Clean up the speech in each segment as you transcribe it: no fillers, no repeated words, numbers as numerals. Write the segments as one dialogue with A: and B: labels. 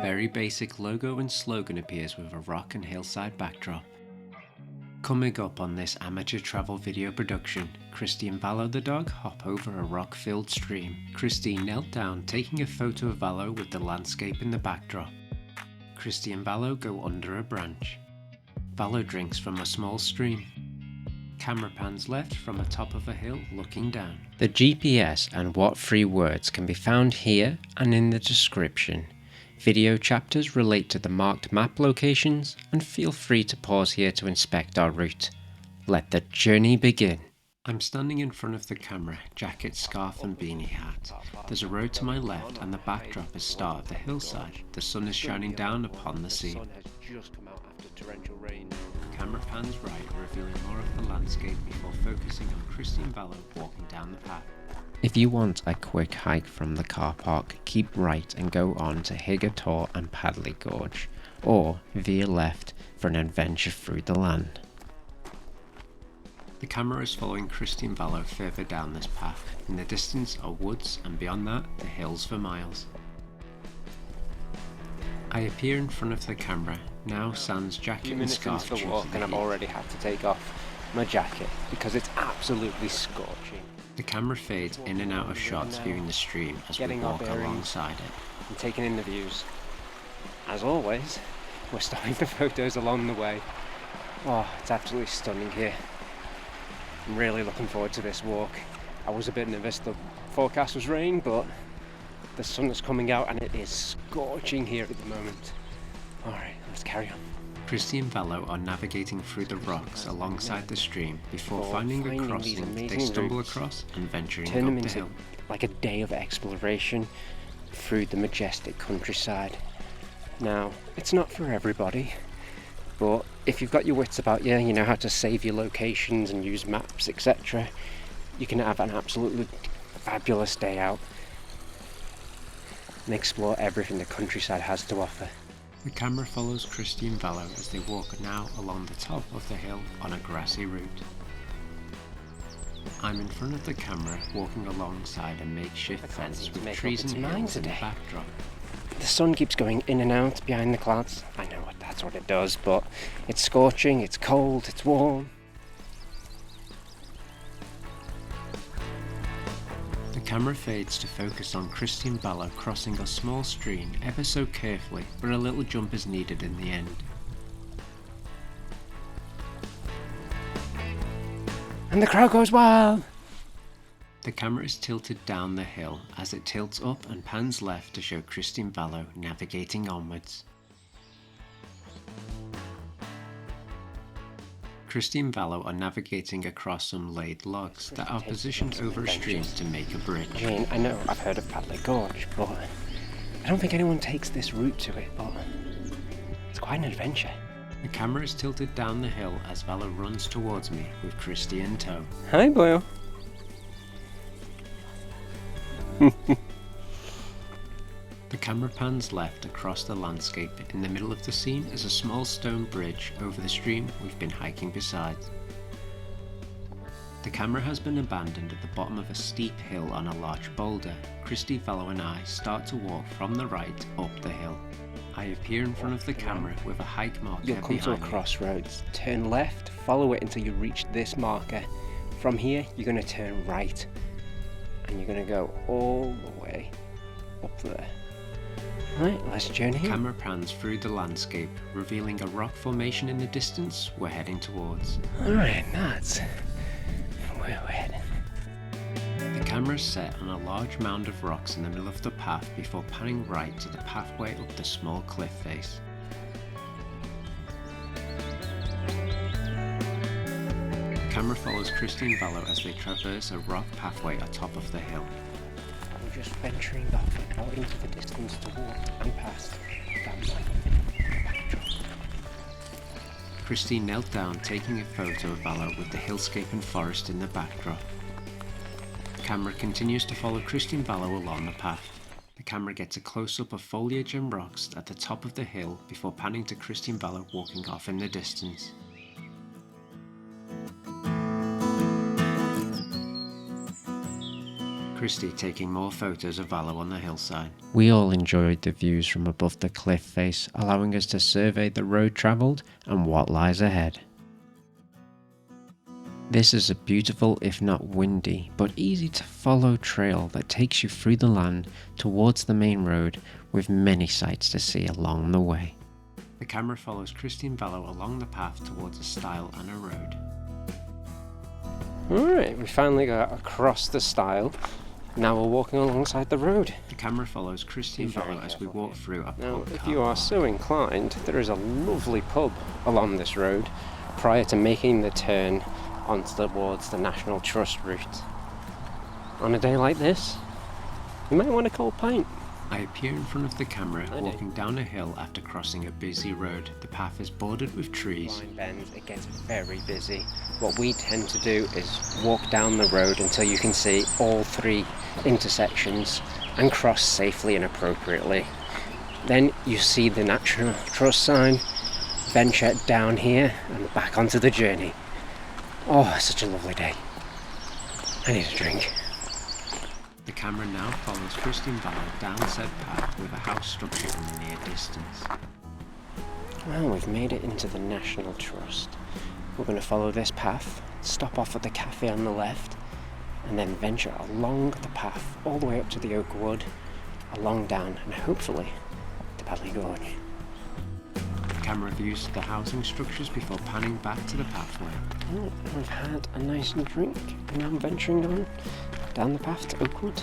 A: Very basic logo and slogan appears with a rock and hillside backdrop. Coming up on this amateur travel video production, Christy and Valo the dog hop over a rock-filled stream. Christy knelt down taking a photo of Valo with the landscape in the backdrop. Christy and Valo go under a branch. Valo drinks from a small stream. Camera pans left from the top of a hill looking down. The GPS and what free words can be found here and in the description. Video chapters relate to the marked map locations, and feel free to pause here to inspect our route. Let the journey begin. I'm standing in front of the camera, jacket, scarf and beanie hat. There's a road to my left and the backdrop is start of the hillside. The sun is shining down upon the scene. Camera pans right, revealing more of the landscape before focusing on Christy and Valo walking down the path. If you want a quick hike from the car park, keep right and go on to Higger Tor and Padley Gorge, or veer left for an adventure through the land. The camera is following Christy and Valo further down this path. In the distance are woods and beyond that, the hills for miles. I appear in front of the camera, now sans jacket and scarf.
B: The walk and I've already had to take off my jacket because it's absolutely scorching.
A: The camera fades in and out of shots viewing the stream as we walk alongside it.
B: And taking in the views. As always, we're stopping for photos along the way. Oh, it's absolutely stunning here. I'm really looking forward to this walk. I was a bit nervous, the forecast was rain, but the sun is coming out and it is scorching here at the moment. Alright, let's carry on.
A: Christy and Valo are navigating through the rocks alongside the stream before finding a crossing they stumble across and venturing up the hill.
B: Like a day of exploration through the majestic countryside. Now, it's not for everybody, but if you've got your wits about you, you know how to save your locations and use maps, etc., you can have an absolutely fabulous day out and explore everything the countryside has to offer.
A: The camera follows Christy and Valo as they walk now along the top of the hill on a grassy route. I'm in front of the camera walking alongside a makeshift fence with trees and hills in the backdrop.
B: The sun keeps going in and out behind the clouds. I know that's what it does, but it's scorching, it's cold, it's warm.
A: The camera fades to focus on Christy and Valo crossing a small stream ever so carefully, but a little jump is needed in the end.
B: And the crowd goes wild!
A: The camera is tilted down the hill as it tilts up and pans left to show Christy and Valo navigating onwards. Christy and Valo are navigating across some laid logs that are positioned over a stream to make a bridge.
B: Jane, I know I've heard of Padley Gorge, but I don't think anyone takes this route to it, but it's quite an adventure.
A: The camera is tilted down the hill as Valo runs towards me with Christy in tow.
B: Hi, boyo.
A: The camera pans left across the landscape. In the middle of the scene is a small stone bridge over the stream we've been hiking beside. The camera has been abandoned at the bottom of a steep hill on a large boulder. Christy, Valo and I start to walk from the right up the hill. I appear in front of the camera with a hike marker behind me.
B: You'll come to a crossroads, turn left, follow it until you reach this marker. From here, you're going to turn right, and you're going to go all the way up there. Right, let's journey.
A: The camera pans through the landscape, revealing a rock formation in the distance we're heading towards.
B: Alright, that's where we're heading.
A: The camera is set on a large mound of rocks in the middle of the path before panning right to the pathway up the small cliff face. The camera follows Christy and Valo as they traverse a rock pathway atop of the hill.
B: We're just venturing off out into the distance to walk and past that backdrop.
A: Christy knelt down taking a photo of Valo with the hillscape and forest in the backdrop. The camera continues to follow Christy and Valo along the path. The camera gets a close-up of foliage and rocks at the top of the hill before panning to Christy and Valo walking off in the distance. Christy taking more photos of Valo on the hillside.
B: We all enjoyed the views from above the cliff face, allowing us to survey the road travelled and what lies ahead. This is a beautiful, if not windy, but easy to follow trail that takes you through the land towards the main road with many sights to see along the way.
A: The camera follows Christy and Valo along the path towards a stile and a road.
B: Alright, we finally got across the stile. Now we're walking alongside the road.
A: The camera follows Christy and Valo as we walk through a
B: Now,
A: pub
B: if
A: car
B: you are so inclined, there is a lovely pub along this road prior to making the turn towards the National Trust route. On a day like this, you might want a cold pint.
A: I appear in front of the camera walking down a hill after crossing a busy road. The path is bordered with trees.
B: Line bends, it gets very busy. What we tend to do is walk down the road until you can see all three intersections and cross safely and appropriately. Then you see the National Trust sign, venture down here and back onto the journey. Oh, such a lovely day. I need a drink.
A: The camera now follows Christy and Valo down said path with a house structure in the near distance.
B: Well, we've made it into the National Trust. We're going to follow this path, stop off at the cafe on the left, and then venture along the path all the way up to the Oak Wood, along down, and hopefully to Padley Gorge.
A: The camera views the housing structures before panning back to the pathway.
B: Well, we've had a nice drink, and now I'm venturing on down the path to Oakwood.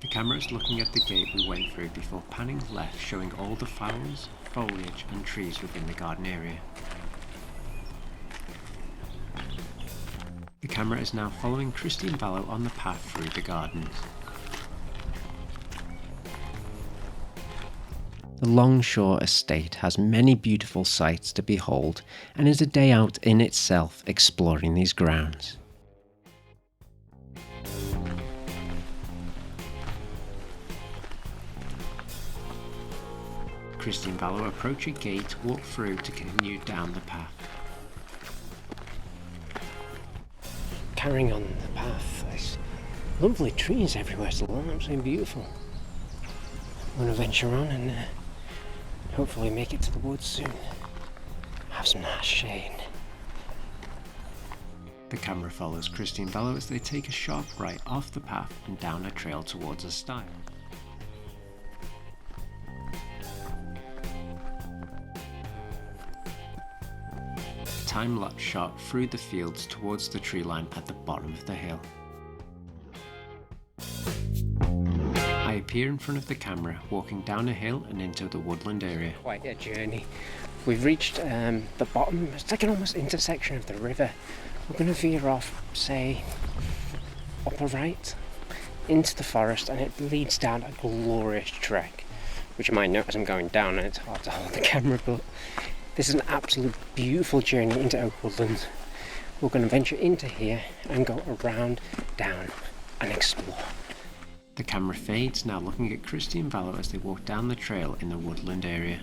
A: The camera is looking at the gate we went through before panning left, showing all the flowers, foliage and trees within the garden area. The camera is now following Christy and Valo on the path through the gardens.
B: The Longshaw estate has many beautiful sights to behold and is a day out in itself exploring these grounds.
A: Christy and Valo approach a gate, walk through to continue down the path.
B: Carrying on the path, there's lovely trees everywhere still, absolutely beautiful. I'm going to venture on and hopefully make it to the woods soon. Have some nice shade.
A: The camera follows Christy and Valo as they take a sharp right off the path and down a trail towards a stile. Time-lapse shot through the fields towards the tree line at the bottom of the hill. I appear in front of the camera, walking down a hill and into the woodland area.
B: Quite a journey. We've reached the bottom, it's like an almost intersection of the river. We're going to veer off, say, upper right, into the forest, and it leads down a glorious trek, which you might notice I'm going down and it's hard to hold the camera, but this is an absolute beautiful journey into Oak Woodland. We're going to venture into here and go around, down and explore.
A: The camera fades, now looking at Christy and Valo as they walk down the trail in the woodland area.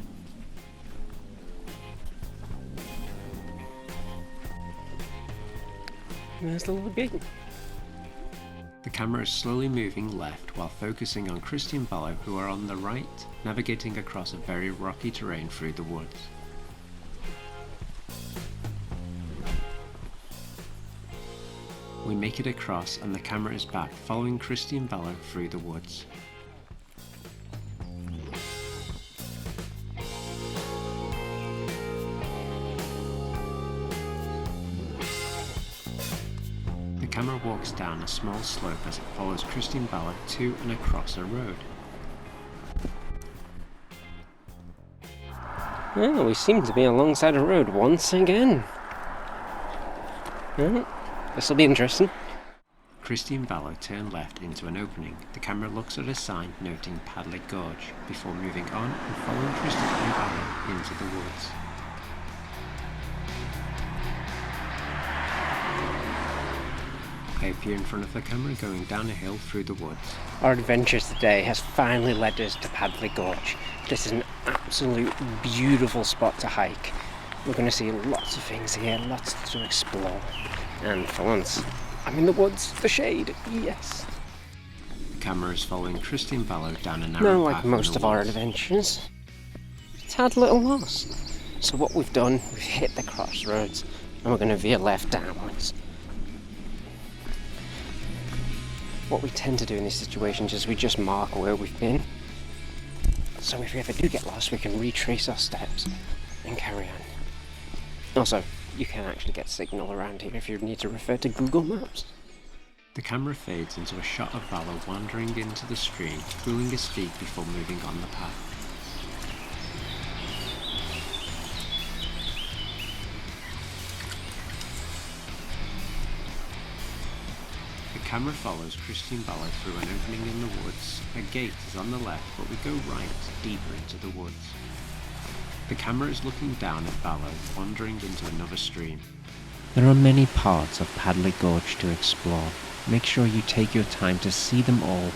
B: There's the little gate.
A: The camera is slowly moving left while focusing on Christy and Valo, who are on the right, navigating across a very rocky terrain through the woods. We make it across and the camera is back, following Christy and Valo through the woods. The camera walks down a small slope as it follows Christy and Valo to and across a road.
B: Well, we seem to be alongside a road once again. This will be interesting.
A: Christy and Valo turn left into an opening. The camera looks at a sign noting Paddley Gorge before moving on and following Christy and Valo into the woods. I appear in front of the camera going down a hill through the woods.
B: Our adventure today has finally led us to Padley Gorge. This is an absolute beautiful spot to hike. We're going to see lots of things here, lots to explore. And for once, I'm in the woods, the shade, yes.
A: The camera is following Christy and Valo down a narrow
B: Now,
A: path
B: like
A: in
B: most
A: the
B: of our
A: woods.
B: adventures, it's had little loss. So what we've done, we've hit the crossroads and we're going to veer left downwards. What we tend to do in these situations is we just mark where we've been. So if we ever do get lost, we can retrace our steps and carry on. Also, you can actually get signal around here if you need to refer to Google Maps.
A: The camera fades into a shot of Valo wandering into the stream, cooling his feet before moving on the path. The camera follows Christy and Valo through an opening in the woods. A gate is on the left, but we go right, deeper into the woods. The camera is looking down at Valo, wandering into another stream. There are many parts of Padley Gorge to explore. Make sure you take your time to see them all,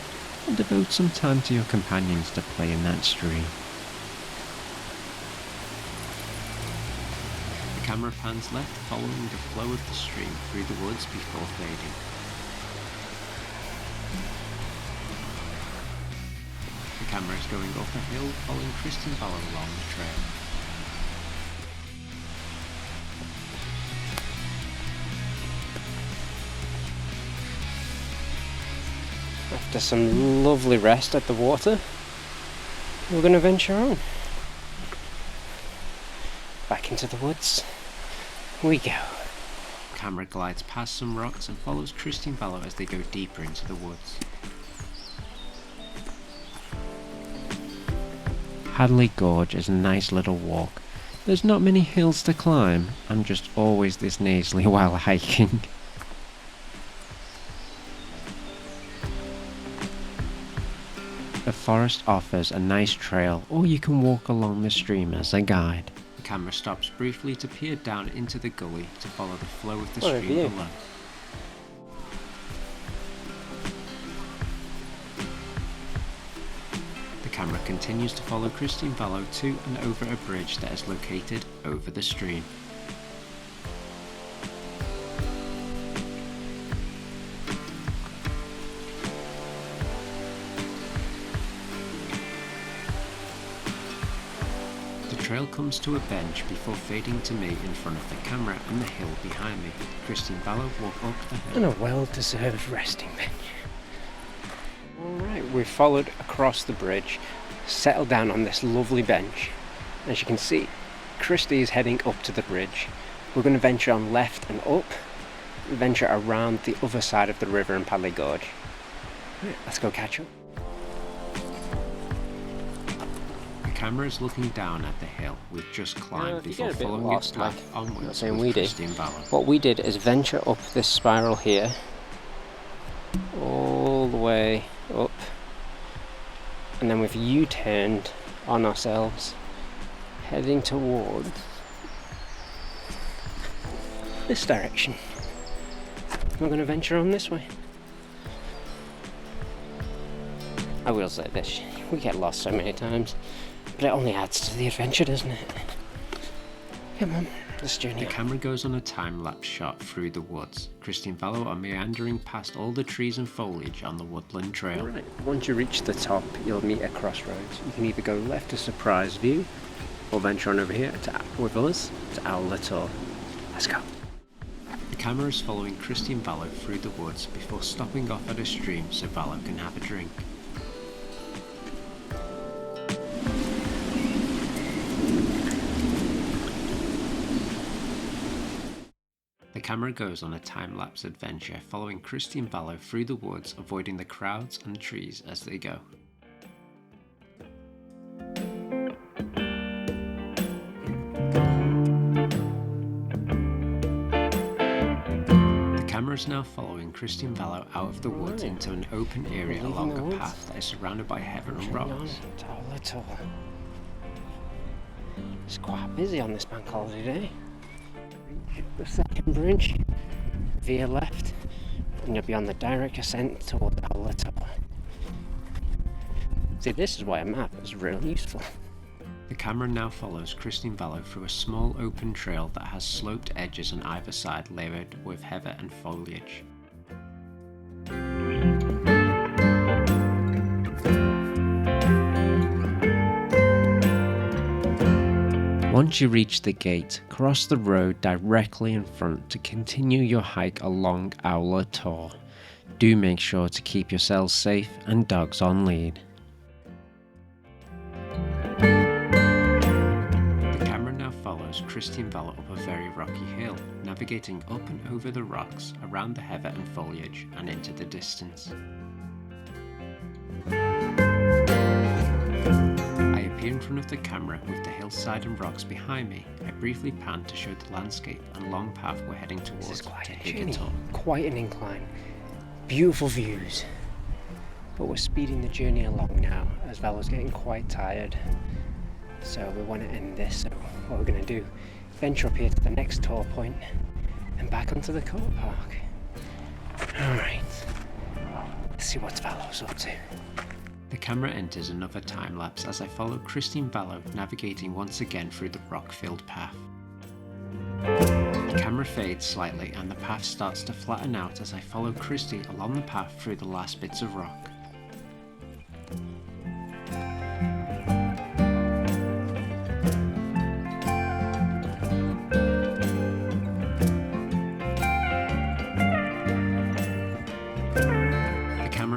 A: and devote some time to your companions to play in that stream. The camera pans left, following the flow of the stream through the woods before fading. The camera is going up a hill, following Christy and Valo along the trail.
B: After some lovely rest at the water, we're going to venture on. Back into the woods we go.
A: The camera glides past some rocks and follows Christy and Valo as they go deeper into the woods. Padley Gorge is a nice little walk. There's not many hills to climb. I'm just always this nasally while hiking. The forest offers a nice trail, or you can walk along the stream as a guide. The camera stops briefly to peer down into the gully to follow the flow of the
B: What a
A: stream
B: view.
A: below. The camera continues to follow Christy and Valo to and over a bridge that is located over the stream. The trail comes to a bench before fading to me in front of the camera and the hill behind me. Christy and Valo walk up the hill.
B: And a well-deserved resting bench. Alright, we've followed across the bridge, settled down on this lovely bench. As you can see, Christy is heading up to the bridge. We're going to venture on left and up, venture around the other side of the river in Padley Gorge. Right, let's go catch up.
A: The camera is looking down at the hill we've just climbed
B: you
A: before
B: get a bit
A: following
B: lost,
A: its path
B: like,
A: onwards
B: not saying
A: with
B: we did.
A: Christy and Valo.
B: What we did is venture up this spiral here, all the way up, and then we've U-turned on ourselves, heading towards this direction. We're going to venture on this way. I will say this, we get lost so many times, but it only adds to the adventure, doesn't it? Come on, let's journey
A: The
B: on.
A: camera goes on a time-lapse shot through the woods. Christy and Valo are meandering past all the trees and foliage on the woodland trail.
B: Right, once you reach the top, you'll meet a crossroads. You can either go left to Surprise View, or venture on over here with us to Owler Tor. Let's go.
A: The camera is following Christy and Valo through the woods before stopping off at a stream so Valo can have a drink. The camera goes on a time-lapse adventure following Christy and Valo through the woods, avoiding the crowds and trees as they go. The camera is now following Christy and Valo out of the woods into an open area
B: Leaving
A: along
B: the
A: a
B: woods.
A: path that is surrounded by heather and
B: Venturing on
A: rocks.
B: to Owler Tor. It's quite busy on this bank holiday day. Reach the second bridge, veer left, and you'll be on the direct ascent towards Owler Tor. See, this is why a map is really useful.
A: The camera now follows Christy and Valo through a small open trail that has sloped edges on either side layered with heather and foliage. Once you reach the gate, cross the road directly in front to continue your hike along Owler Tor. Do make sure to keep yourselves safe and dogs on lead. The camera now follows Christy and Valo up a very rocky hill, navigating up and over the rocks, around the heather and foliage, and into the distance. I appear in front of the camera with the hillside and rocks behind me. I briefly pan to show the landscape and long path we're heading towards to Higger Tor.
B: Quite an incline. Beautiful views. But we're speeding the journey along now as Valo's getting quite tired. So we want to end this, so what we're going to do, venture up here to the next Tor point and back onto the car park. Alright, let's see what Valo's up to.
A: The camera enters another time lapse as I follow Christy and Valo navigating once again through the rock-filled path. The camera fades slightly and the path starts to flatten out as I follow Christy along the path through the last bits of rock.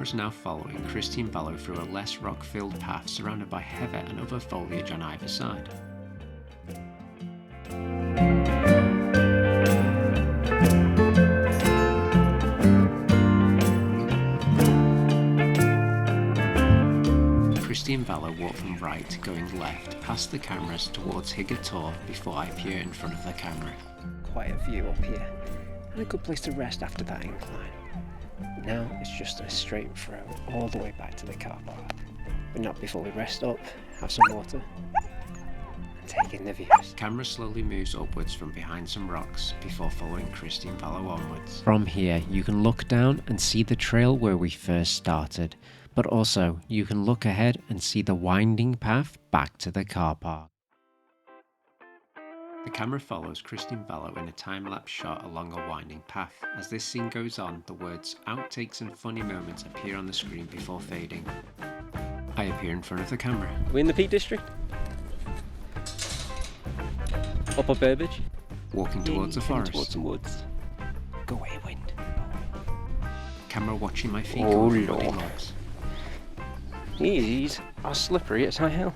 A: Is now following Christy and Valo through a less rock-filled path surrounded by heather and other foliage on either side. Christy and Valo walk from right, going left, past the cameras towards Higger Tor before I appear in front of the camera.
B: Quite a view up here, and a good place to rest after that incline. Now it's just a straight throw all the way back to the car park, but not before we rest up, have some water, and take in the views.
A: The camera slowly moves upwards from behind some rocks before following Christy and Valo onwards. From here you can look down and see the trail where we first started, but also you can look ahead and see the winding path back to the car park. The camera follows Christy and Valo in a time-lapse shot along a winding path. As this scene goes on, the words "Outtakes" and "Funny Moments" appear on the screen before fading. I appear in front of the camera.
B: Are we in the Peak District? Upper Burbage?
A: Walking towards the forest.
B: Towards some woods. Go away, wind.
A: Camera watching my feet go over muddy logs.
B: These are slippery, it's high hill.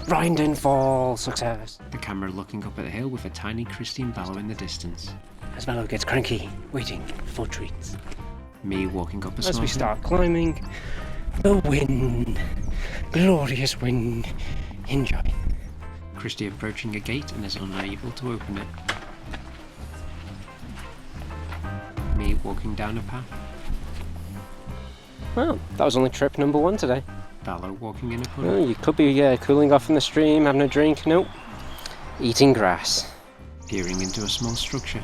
B: Grind and fall, success.
A: The camera looking up at the hill with a tiny Christy and Valo in the distance.
B: As Valo gets cranky, waiting for treats.
A: Me walking up a small
B: As we start climbing, the wind, glorious wind, enjoy.
A: Christy approaching a gate and is unable to open it. Me walking down a path.
B: Well, that was only trip number 1 today.
A: Valo walking in a puddle.
B: Well, you could be cooling off in the stream, having a drink. Nope. Eating grass.
A: Peering into a small structure.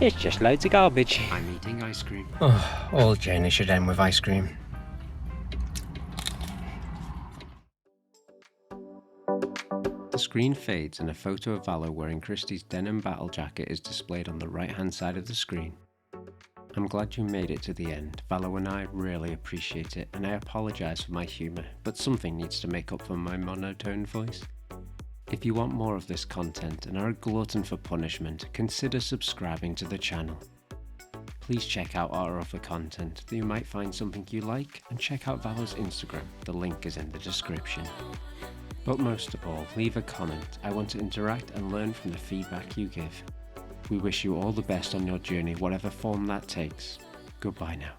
B: It's just loads of garbage.
A: I'm eating ice cream.
B: Oh, all journey should end with ice cream.
A: The screen fades and a photo of Valo wearing Christy's denim battle jacket is displayed on the right hand side of the screen. I'm glad you made it to the end. Valo and I really appreciate it, and I apologise for my humour, but something needs to make up for my monotone voice. If you want more of this content and are a glutton for punishment, consider subscribing to the channel. Please check out our other content, that you might find something you like, and check out Valo's Instagram, the link is in the description. But most of all, leave a comment. I want to interact and learn from the feedback you give. We wish you all the best on your journey, whatever form that takes. Goodbye now.